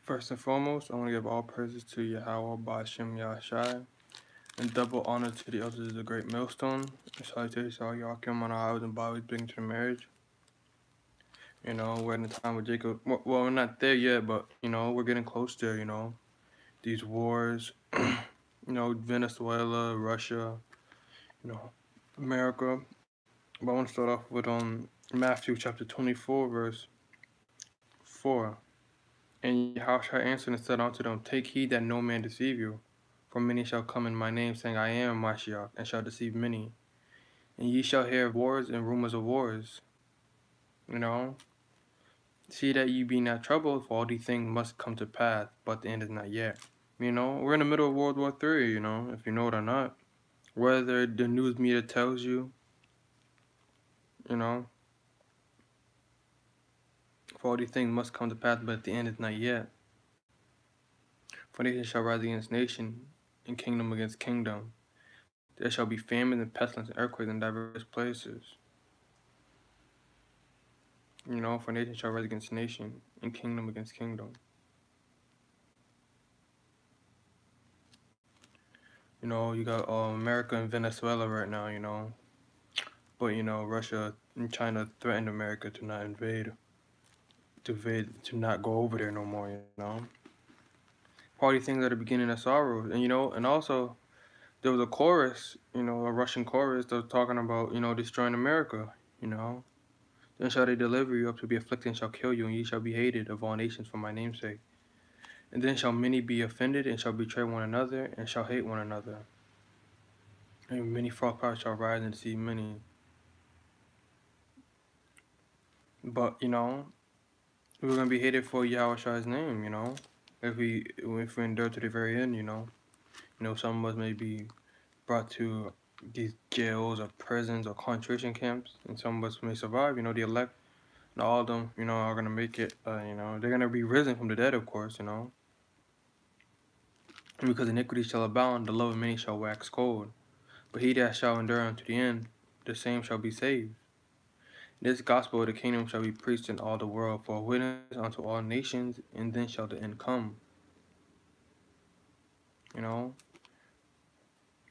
First and foremost, I want to give all praises to Yahweh Ba'ashem Yahshai, and double honor to the elders of the great millstone. And salutations to all y'all come on our and bodies bring to the marriage. We're in the time with Jacob. Well, we're not there yet, but we're getting close there. These wars, Venezuela, Russia, you know, America. But I want to start off with Matthew chapter 24, verse 4. And Yahushua answered and said unto them, Take heed that no man deceive you. For many shall come in my name, saying, I am Mashiach, and shall deceive many. And ye shall hear of wars and rumors of wars. See that ye be not troubled, for all these things must come to pass, but the end is not yet. We're in the middle of World War III, if you know it or not. Whether the news media tells you, for all these things must come to pass, but the end is not yet. For nation shall rise against nation, and kingdom against kingdom. There shall be famine and pestilence and earthquakes in diverse places. For nation shall rise against nation, and kingdom against kingdom. You got America and Venezuela right now, But, Russia and China threatened America to not invade, to not go over there no more, All these things are the beginning of sorrows. And also, there was a chorus, a Russian chorus that was talking about, destroying America, Then shall they deliver you up to be afflicted and shall kill you, and ye shall be hated of all nations for my name's sake. And then shall many be offended, and shall betray one another, and shall hate one another. And many false prophets shall rise and deceive many. But, we're going to be hated for Yahweh's name, if we endure to the very end, some of us may be brought to these jails or prisons or concentration camps, and some of us may survive, the elect, and all of them, are going to make it, they're going to be risen from the dead, of course, And because iniquity shall abound, the love of many shall wax cold. But he that shall endure unto the end, the same shall be saved. This gospel of the kingdom shall be preached in all the world for a witness unto all nations, and then shall the end come.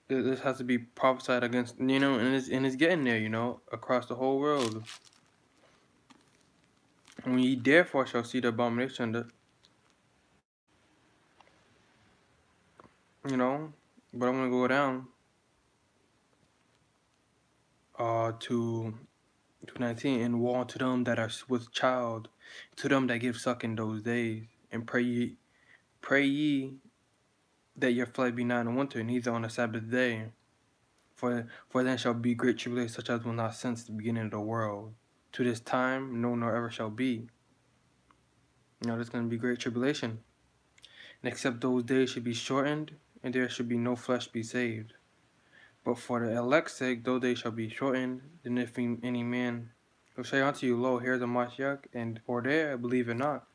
This has to be prophesied against, and it's getting there, across the whole world. And when ye therefore shall see the abomination, but I'm going to go down to 19, and woe to them that are with child, to them that give suck in those days, and pray ye that your flight be not in winter, neither on the Sabbath day. For then shall be great tribulation, such as will not since the beginning of the world, to this time, no nor ever shall be. There's going to be great tribulation. And except those days should be shortened, and there should be no flesh be saved. But for the elect's sake, though they shall be shortened, then if any man will say unto you, Lo, here's a Mashiach, and or there, believe it not.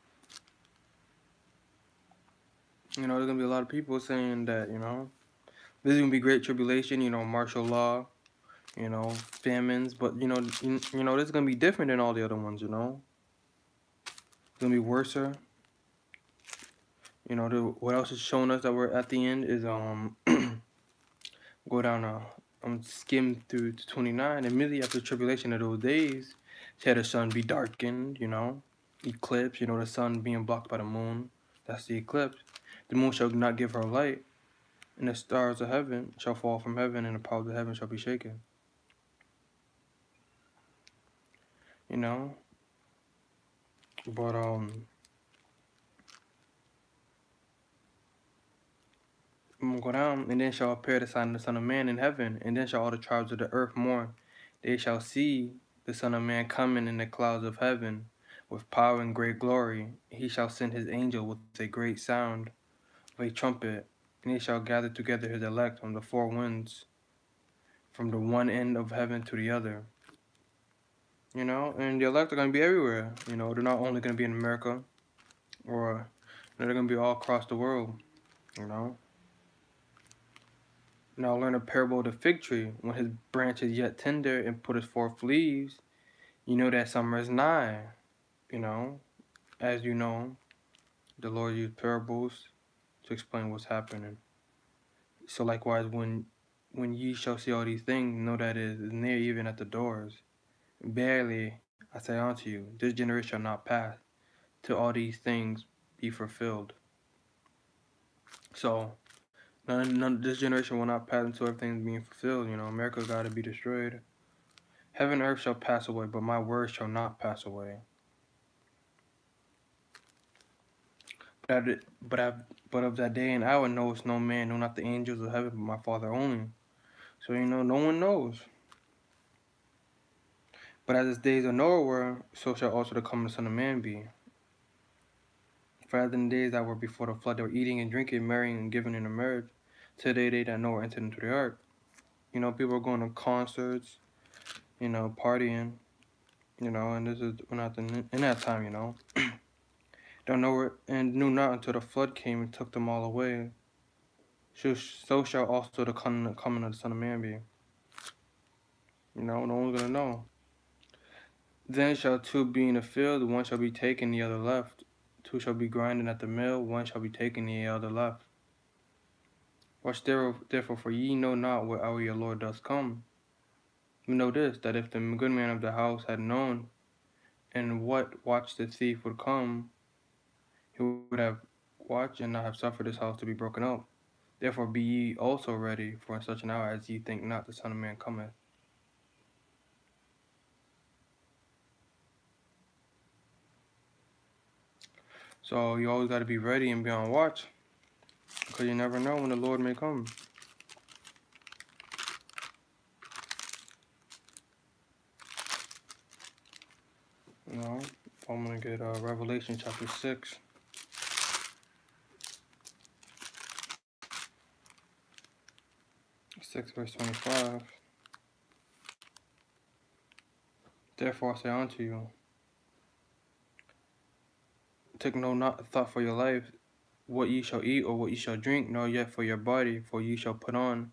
There's going to be a lot of people saying that, this is going to be great tribulation, martial law, famines, but, this is going to be different than all the other ones, It's going to be worser. What else is showing us that we're at the end is, go down, skim through to 29, immediately after the tribulation of those days, shall the sun be darkened, eclipse, the sun being blocked by the moon, that's the eclipse. The moon shall not give her light, and the stars of heaven shall fall from heaven, and the powers of heaven shall be shaken. But, I'm going to go down, and then shall appear the sign of the Son of Man in heaven, and then shall all the tribes of the earth mourn. They shall see the Son of Man coming in the clouds of heaven with power and great glory. He shall send his angel with a great sound of a trumpet, and he shall gather together his elect from the four winds, from the one end of heaven to the other. And the elect are going to be everywhere. They're not only going to be in America, or they're going to be all across the world, Now learn a parable of the fig tree. When his branch is yet tender and putteth forth leaves, you know that summer is nigh. As you know, The Lord used parables to explain what's happening. So likewise, when ye shall see all these things, know that it is near, even at the doors. Verily I say unto you, this generation shall not pass till all these things be fulfilled. So this generation will not pass until everything's being fulfilled. You know, America got to be destroyed. Heaven and earth shall pass away, but my word shall not pass away. But of that day and hour knows no man, no, not the angels of heaven, but my Father only. So no one knows. But as the days of Noah were, so shall also the coming of the Son of Man be. For as in the days that were before the flood, they were eating and drinking, marrying and giving in marriage, till the day that Noah entered into the ark. You know, people are going to concerts, you know, partying, you know, and we're not in that time, you know. Don't know where, and knew not until the flood came and took them all away. So shall also the coming of the Son of Man be. You know, no one's gonna know. Then shall two be in the field, one shall be taken, the other left. Two shall be grinding at the mill, one shall be taken, the other left. Watch therefore, for ye know not what hour your Lord does come. We know this, that if the good man of the house had known in what watch the thief would come, he would have watched and not have suffered his house to be broken up. Therefore be ye also ready, for in such an hour as ye think not the Son of Man cometh. So you always got to be ready and be on watch, because you never know when the Lord may come. You know, I'm going to get Revelation chapter 6. 6 verse 25. Therefore I say unto you, take no thought for your life, what ye shall eat or what ye shall drink, nor yet for your body, for ye shall put on.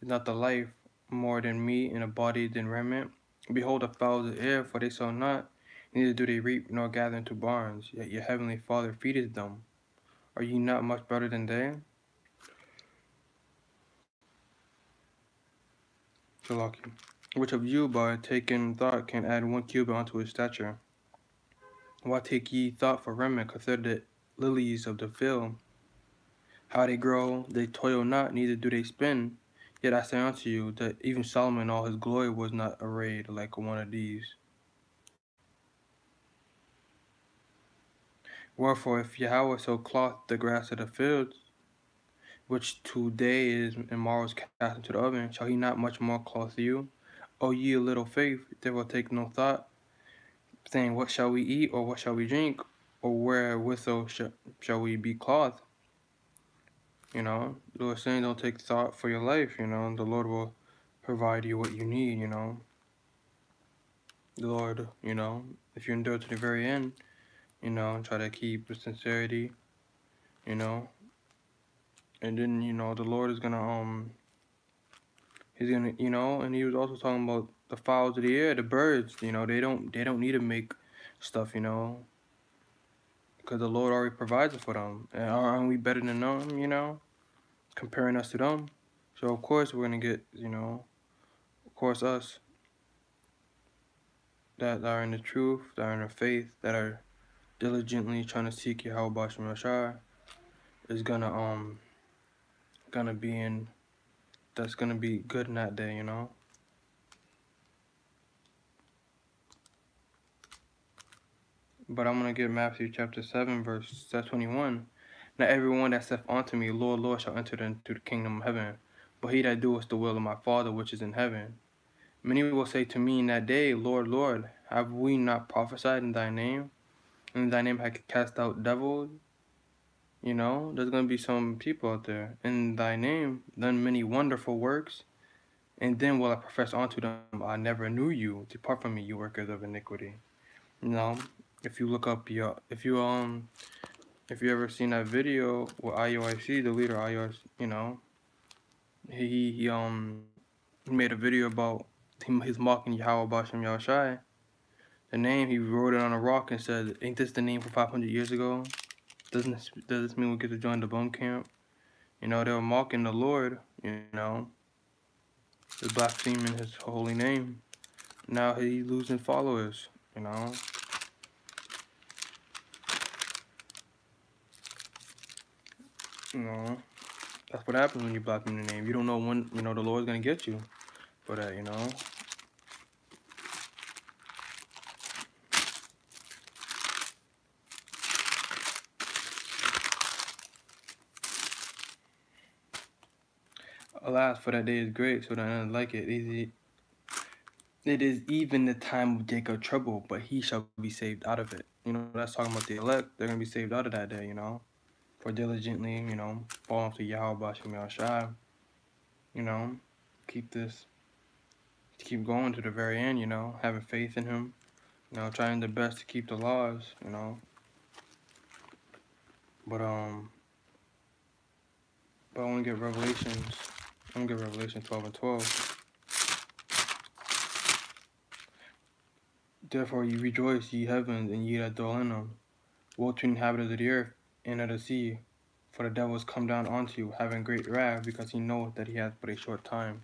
Is not the life more than meat, and the body than raiment? Behold the fowls of the air, for they sow not, neither do they reap nor gather into barns, yet your heavenly Father feedeth them. Are ye not much better than they? So lucky. Which of you by taking thought can add 1 cubit unto his stature? Why take ye thought for raiment? Consider the lilies of the field, how they grow, they toil not, neither do they spin. Yet I say unto you, that even Solomon in all his glory was not arrayed like one of these. Wherefore, if Yahweh so clothed the grass of the fields, which today is and tomorrow is cast into the oven, shall he not much more clothe you? O ye of little faith, therefore take no thought, saying, what shall we eat, or what shall we drink, or wherewithal shall we be clothed? You know, the Lord saying, don't take thought for your life, you know, the Lord will provide you what you need, you know. The Lord, you know, if you endure to the very end, you know, try to keep with sincerity, you know, and then, you know, the Lord is gonna, he's gonna, you know, and he was also talking about the fowls of the air, the birds, you know, they don't need to make stuff, you know, because the Lord already provides it for them. And aren't we better than them, you know, comparing us to them? So, of course, we're gonna get, you know, of course, us that are in the truth, that are in the faith, that are diligently trying to seek Yahweh Bashem Yashar is gonna be in, that's gonna be good in that day, you know. But I'm gonna get Matthew chapter 7 verse 21. Not everyone that saith unto me, Lord, Lord, shall enter into the kingdom of heaven, but he that doeth the will of my Father which is in heaven. Many will say to me in that day, Lord, Lord, have we not prophesied in thy name? And in thy name have cast out devils? You know, there's going to be some people out there. In thy name, done many wonderful works. And then will I profess unto them, I never knew you. Depart from me, you workers of iniquity. You know, if you look up if you ever seen that video with IUIC, the leader of IUIC, you know, he made a video about his mocking Yahweh Bashem Yahushai. The name, he wrote it on a rock and said, ain't this the name from 500 years ago? Does this mean we get to join the bum camp? You know, they were mocking the Lord, you know, they're blaspheming his holy name. Now he's losing followers, you know. You know, that's what happens when you blaspheme the name. You don't know when, you know, the Lord's gonna get you for that, you know. Alas, for that day is great, so that none like it. It is even the time of Jacob's trouble, but he shall be saved out of it. You know, that's talking about the elect. They're going to be saved out of that day, you know. For diligently, you know, falling to Yahweh Bashim Yahshai, you know, keep going to the very end, you know, having faith in him, you know, trying their best to keep the laws, you know. But I want to get Revelations. I'm going to get Revelation 12 and 12. Therefore ye rejoice, ye heavens, and ye that dwell in them. Woe to the inhabitants of the earth and of the sea, for the devil is come down unto you, having great wrath, because he knoweth that he hath but a short time.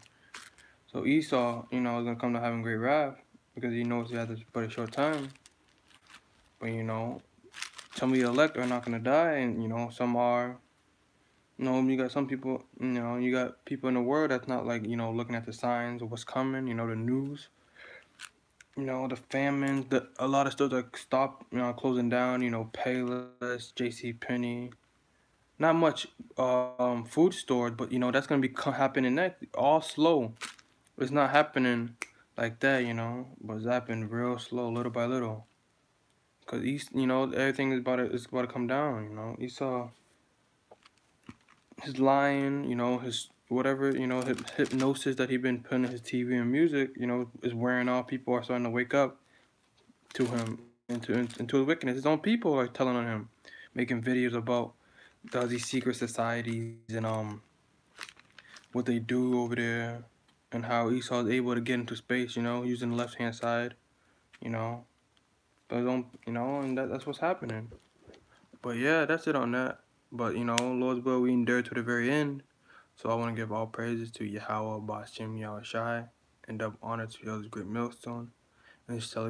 So Esau, you know, is going to come to having great wrath, because he knows he has but a short time. But, you know, some of the elect are not going to die, and, you know, some are. You know, you got some people, you know, you got people in the world that's not, like, you know, looking at the signs of what's coming, you know, the news. You know, the famine, a lot of stores are you know, closing down, you know, Payless, JCPenney. Not much food stores, but, you know, that's going to be happening next. All slow. It's not happening like that, you know, but it's happening real slow, little by little. Because, you know, everything is about to come down, you know. Esau, his lying, you know, his whatever, you know, his hypnosis that he's been putting in his TV and music, you know, is wearing off. People are starting to wake up to him, into his wickedness. His own people are telling on him, making videos about these secret societies and what they do over there, and how Esau is able to get into space, you know, using the left hand side, you know. But you know, and that's what's happening. But yeah, that's it on that. But you know, Lord's will, we endure to the very end. So I want to give all praises to Yahweh, Bashem, Yahushai, and double honor to His great millstone, and just tell